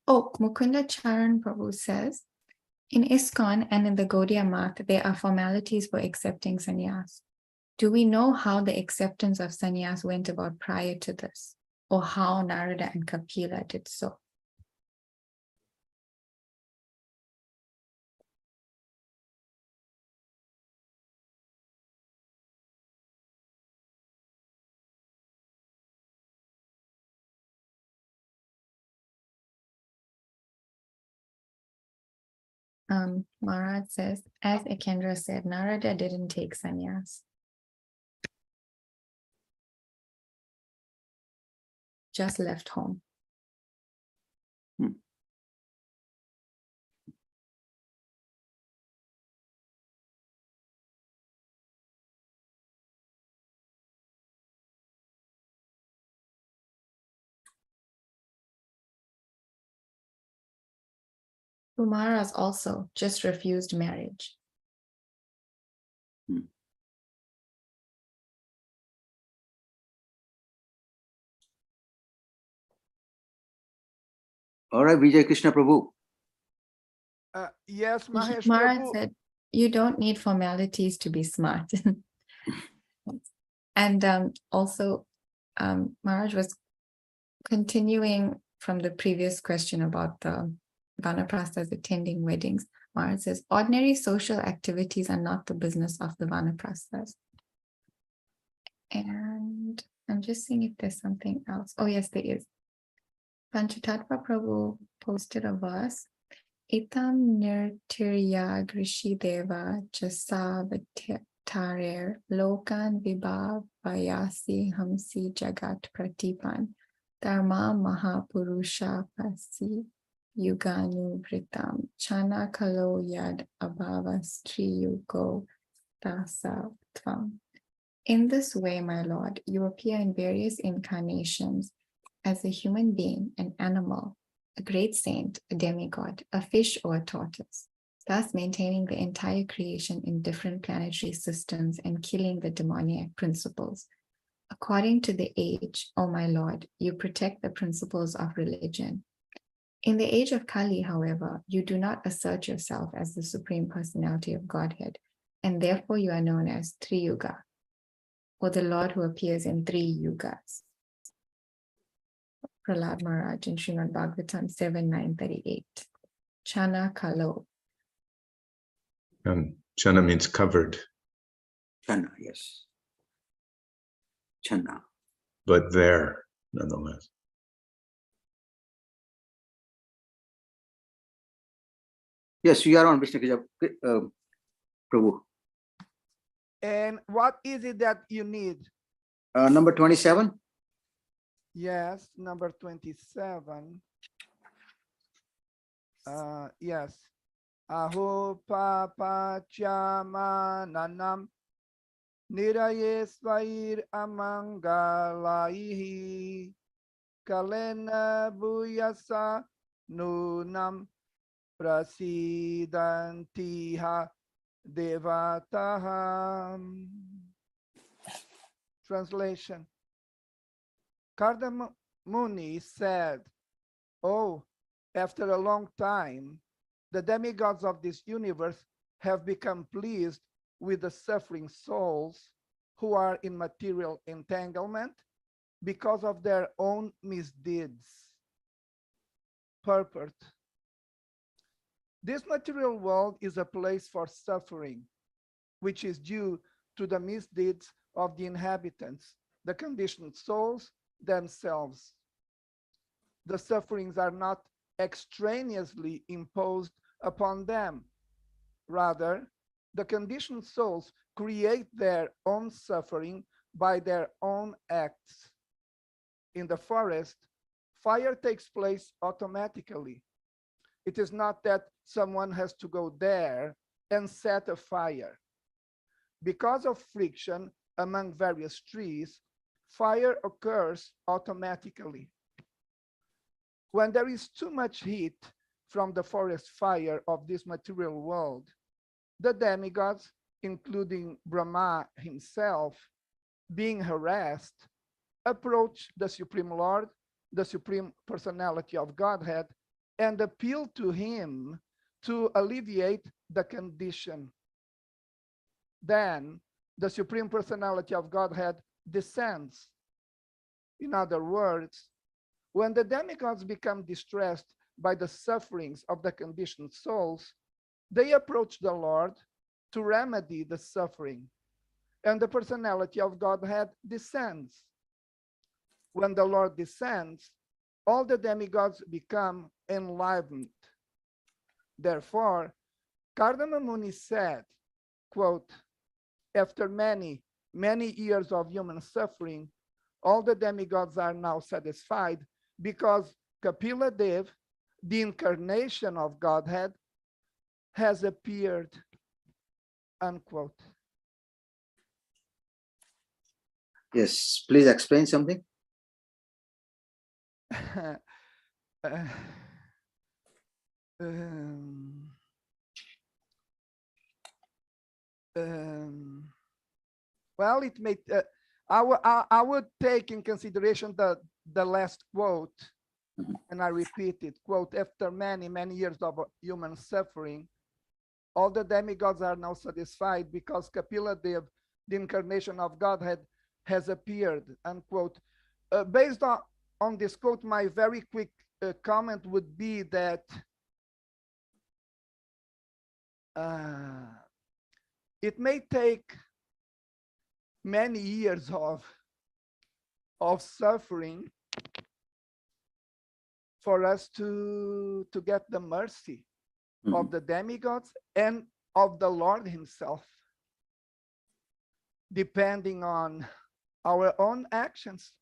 Mukunda Charan Prabhu says, in ISKCON and in the Gaudiya Math, there are formalities for accepting sannyas. Do we know how the acceptance of sannyas went about prior to this, or how Narada and Kapila did so? Maharaj says, as Ekendra said, Narada didn't take sannyas. Just left home. Kumaras also just refused marriage. All right, Vijay Krishna Prabhu. Yes, Mahesh Maharaj Prabhu. said, you don't need formalities to be smart. And also, Maharaj was continuing from the previous question about the Vanaprasthas attending weddings. Maharaj says, ordinary social activities are not the business of the Vanaprasthas. And I'm just seeing if there's something else. Oh, yes, there is. Panchatattva Prabhu posted a verse. Itam nirtirya grishi deva jasavatarer lokan vibhavayasi hamsi jagat pratipan dharma mahapurusha pasi yuganuvritam chana kalo yad abhavastri yugo dasatvam. In this way, my Lord, you appear in various incarnations as a human being, an animal, a great saint, a demigod, a fish, or a tortoise, thus maintaining the entire creation in different planetary systems and killing the demoniac principles. According to the age, O my Lord, you protect the principles of religion. In the age of Kali, however, you do not assert yourself as the Supreme Personality of Godhead, and therefore you are known as Triyuga, or the Lord who appears in 3 yugas. Prahlad Maharaj in Srimad-Bhagavatam 7:938. Chana Kalo. And Chana means covered. Channa, yes. Channa. But there, nonetheless. Yes, you are on Vishnu Prabhu. And what is it that you need? Number 27. Yes, number 27. Yes. Aho papa chamananam niraye svair amangalaihi kalena buyasa nunam prasidantiha devataham. Translation. Caitanya-Muni said, oh, after a long time, the demigods of this universe have become pleased with the suffering souls who are in material entanglement because of their own misdeeds. Purport. This material world is a place for suffering, which is due to the misdeeds of the inhabitants, the conditioned souls themselves. The sufferings are not extraneously imposed upon them. Rather, the conditioned souls create their own suffering by their own acts. in the forest, fire takes place automatically. It is not that someone has to go there and set a fire. Because of friction among various trees, fire occurs automatically. When there is too much heat from the forest fire of this material world, the demigods, including Brahma himself, being harassed, approach the Supreme Lord, the Supreme Personality of Godhead, and appeal to him to alleviate the condition. Then the Supreme Personality of Godhead descends. In other words, when the demigods become distressed by the sufferings of the conditioned souls, they approach the Lord to remedy the suffering, and the Personality of Godhead descends. When the Lord descends, all the demigods become enlivened. Therefore, Kardama Muni said, quote, after many, many years of human suffering, all the demigods are now satisfied because Kapila Dev, the incarnation of Godhead, has appeared, unquote. Yes, please explain something. Well, it may. I would take in consideration the last quote, and I repeat it. Quote: after many, many years of human suffering, all the demigods are now satisfied because Kapila Dev, the incarnation of Godhead, has appeared. Unquote. Based on this quote, my very quick comment would be that it may take many years of suffering for us to get the mercy of the demigods and of the Lord himself, depending on our own actions.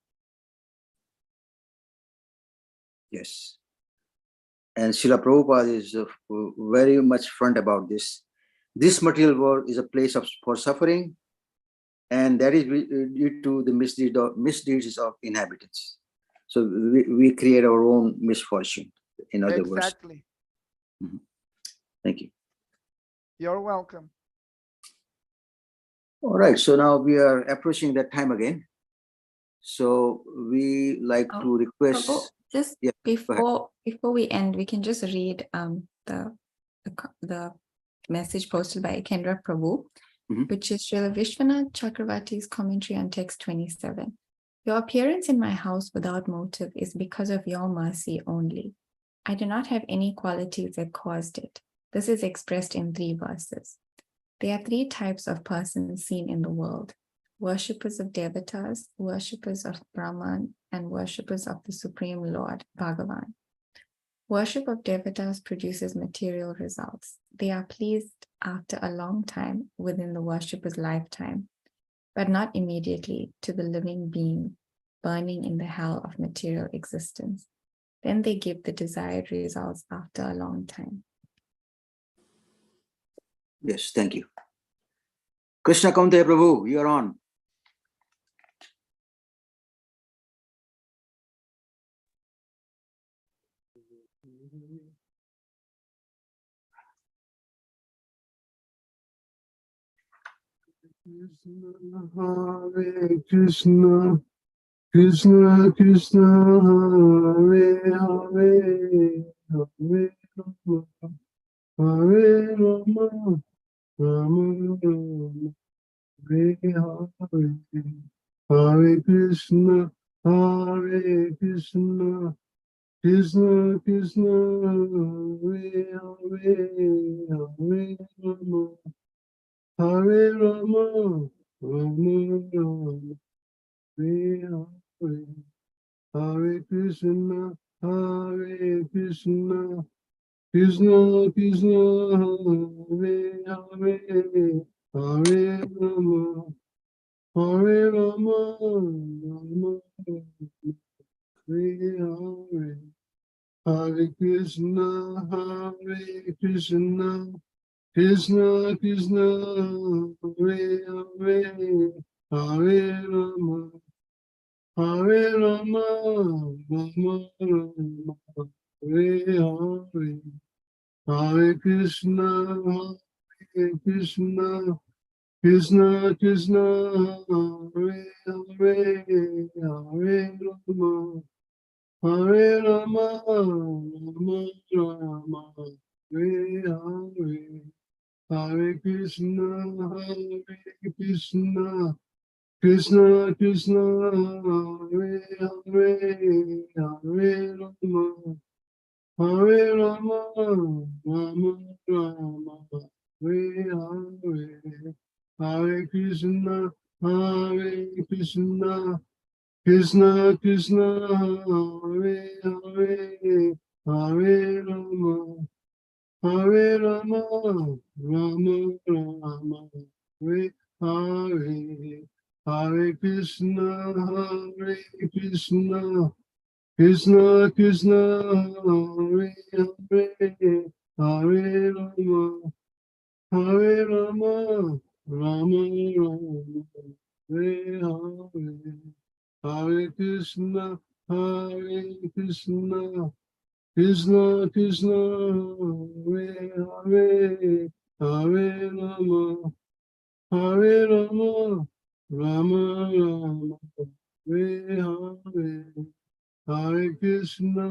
Yes. And Srila Prabhupada is very much front about this. This material world is a place for suffering, and that is due to the misdeeds of inhabitants. So we create our own misfortune, in other words. Exactly. Thank you. You're welcome. All right, so now we are approaching that time again. So we like to request. Prabhu, just before we end, we can just read the message posted by Kendra Prabhu, which is Srila Vishwanath Chakravarti's commentary on text 27. Your appearance in my house without motive is because of your mercy only. I do not have any qualities that caused it. This is expressed in 3 verses. There are 3 types of persons seen in the world: worshippers of devatas, worshippers of Brahman, and worshippers of the Supreme Lord, Bhagavan. Worship of devatas produces material results. They are pleased after a long time within the worshipper's lifetime, but not immediately to the living being burning in the hell of material existence. Then they give the desired results after a long time. Yes, thank you. Krishna Kaunteya Prabhu, you are on. Hare Krishna, Krishna Krishna, Hare Hare, Hare Rama, Hare Rama, Rama Rama, Hare Hare. Hare Krishna, Hare Krishna, Krishna Krishna, Hare Hare, Hare Rama, Hare Rama, Rama Rama, Hare Hare. Hare Krishna, Hare Krishna, Krishna Krishna, Hare Hare, Hare Rama, Hare Rama, Rama Rama, Hare. Hare Krishna, Krishna Krishna, Hare Hare, Hare Rama, Hare Rama, Rama Rama, Hare Hare. Hare Krishna, Krishna Krishna, Hare Hare, Hare Rama, Hare Rama, Rama Rama, Hare Hare. Hare Krishna, Krishna Krishna, Hare Hare, Hare Rama, Hare Rama, Rama Rama, Hare Hare. Hare Krishna, Krishna Krishna, Hare Hare, Hare Rama, Hare Rama, Rama Rama, Hare Hare. Hare Krishna, Krishna Krishna, Hare Hare, Hare Rama, Hare Rama, Rama Rama, Hare Hare. Hare Krishna, Krishna Krishna, Hare Hare, Hare Rama, Hare Rama, Rama Rama, Hare Hare. Hare Krishna,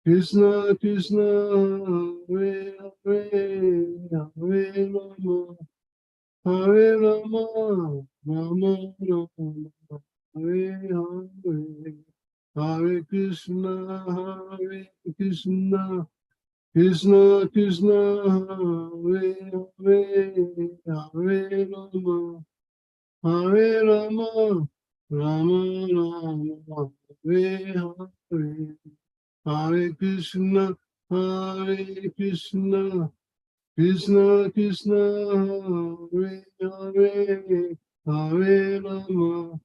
Krishna Krishna, Hare Hare, Hare Rama, Hare Rama, Rama Rama, Hare Hare. Hare Krishna, Krishna Krishna, Hare Hare, Hare Rama, Hare Rama, Rama Rama, Hare Hare. Hare Krishna, Krishna Krishna, Hare Hare, Hare Rama,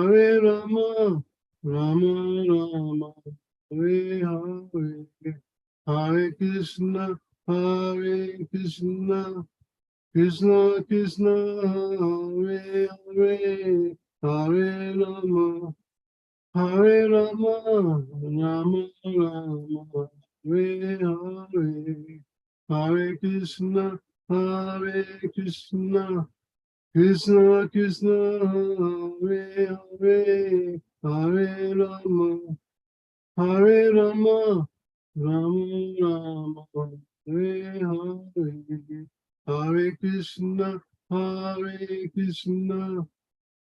Hare Rama, Rama Rama, Hare Hare. Hare Krishna, Krishna Krishna, Hare Hare, Hare Rama, Hare Rama, Rama Rama, Hare Hare. Hare Krishna, Krishna Krishna, Hare Hare, Hare Rama, Hare Rama, Rama Rama, Hare Hare. Hare Krishna,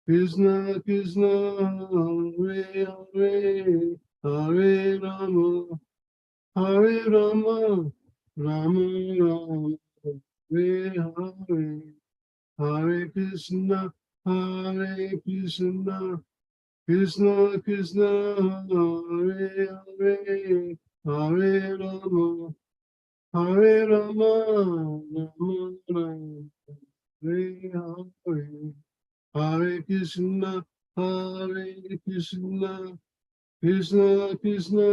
Krishna Krishna, Hare Hare, Hare Rama, Hare Rama, Rama Rama, Hare Hare. Hare Krishna, Krishna Krishna, Hare Hare, Hare Rama, Hare Rama, Rama Rama, Hare Hare. Hare Krishna, Krishna Krishna,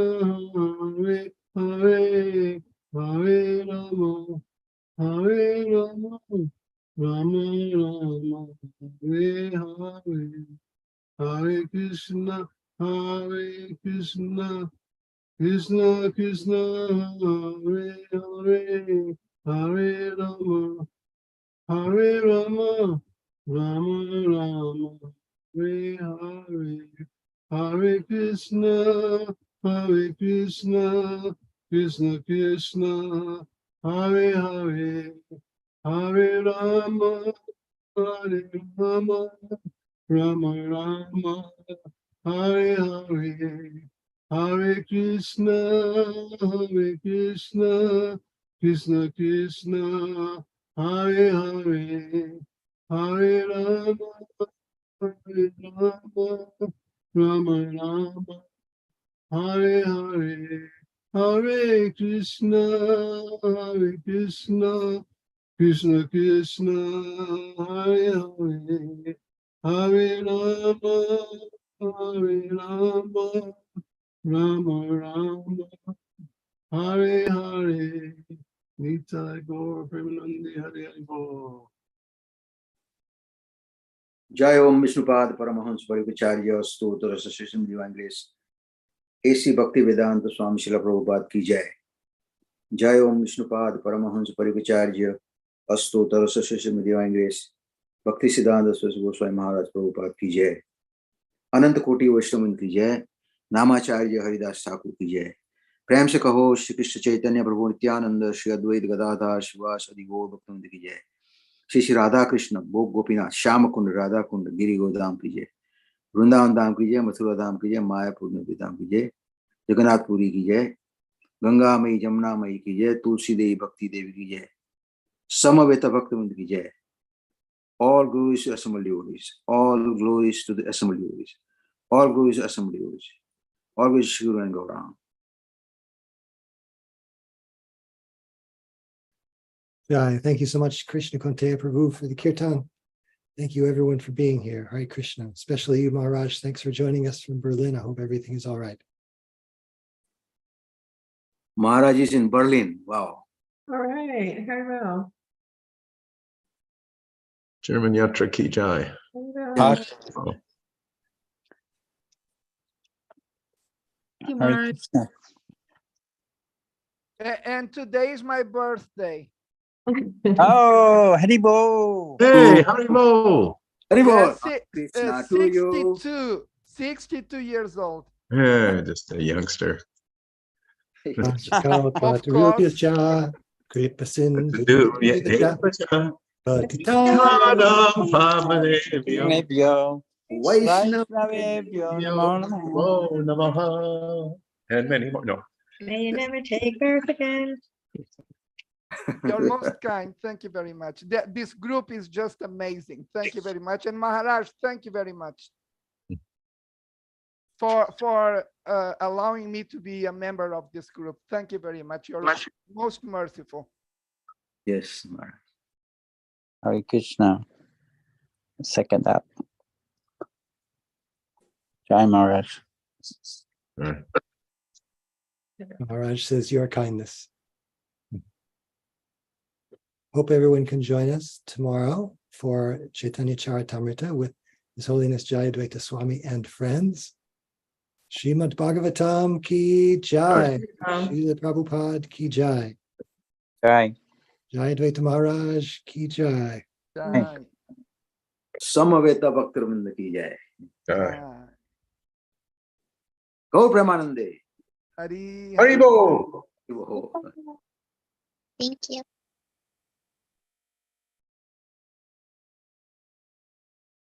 Hare Hare, Hare Rama, Hare Rama, Rama Rama, Hare Hare. Hare Krishna, Krishna Krishna, Hare Hare, Hare Rama, Hare Rama, Rama Rama, Hare Hare. Hare Krishna, Krishna Krishna, Hare Hare, Hare Rama, Hare Rama, Rama Rama, Hare Hare. Hare Krishna, Krishna Krishna, Hare Hare, Hare Rama, Hare Rama, Rama Rama, Hare Hare. Hare Krishna, Krishna Krishna, Hare Hare, Hare Rama, Hare Rama, Rama Rama, Hare Hare, Nitai Gaur Premanandi Hare Hare Bol. Jai Om Vishnupad Paramahansa Parivacharya Stotra Session Divine Grace A.C. Bhaktivedanta Swami Srila Prabhupada ki Jai. Jai Om Vishnupad Paramahansa Parivacharya Stotra Session Divine Grace Bhakti Siddhanta Saraswati Goswami Maharaj Prabhupada ki Jai. अनंत कोटि वैष्णव की जय. नामाचार्य हरिदास ठाकुर की जय. प्रेम से कहो श्री कृष्ण चैतन्य प्रभु नित्यानंद श्री अद्वैत गदाधर शिवास आदि गौर भक्तवृंद की जय. श्री श्री राधा कृष्ण गोप गोपीनाथ श्याम कुंड राधा कुंड गिरि गोधाम की जय. वृंदावन धाम की जय. मथुरा धाम की जय. मायापुर नगरी धाम की जय. जगन्नाथपुरी की जय. गंगा मई जमुना मई की जय. तुलसी देवी भक्ति देवी की जय. समवेत भक्तवृंद की जय. All glories to assembled devotees. All glories to the assembled devotees. All glories to assembled devotees. All glories to Shri Guru and Gaurang. Jai. Thank you so much, Krishna Konteya Prabhu, for the kirtan. Thank you, everyone, for being here. Hare Krishna. Especially you, Maharaj. Thanks for joining us from Berlin. I hope everything is all right. Maharaj is in Berlin. Wow. All right, very well. German Yatra Ki Jai. Yeah. Oh. Thank you, Hare Mara. Krishna. And today is my birthday. Oh, Haribo. Hey, Haribo. Haribol. Yeah, Krishna to you. 62 years old. Yeah, just a youngster. Of course. Maybe Vaishnava. Vaishnavebhyo Namo Namaha. And many more. No. May you never take birth again. You're most kind. Thank you very much. This group is just amazing. Thank you very much. And Maharaj, thank you very much for allowing me to be a member of this group. Thank you very much. You're most merciful. Yes, Maharaj. Hare Krishna. Second that. Jai Maharaj. Maharaj says your kindness. Hope everyone can join us tomorrow for Caitanya-caritamrta with His Holiness Jayadvaita Swami and friends. Srimad-Bhagavatam ki Jai. Srila Prabhupada ki Jai. Jai. Jayadvaita Maharaj ki Jai. Jai. Samaveta Bhaktivinoda ki Jai. Jai. Gaur Premanande. Hari Haribo. Haribo. Thank you.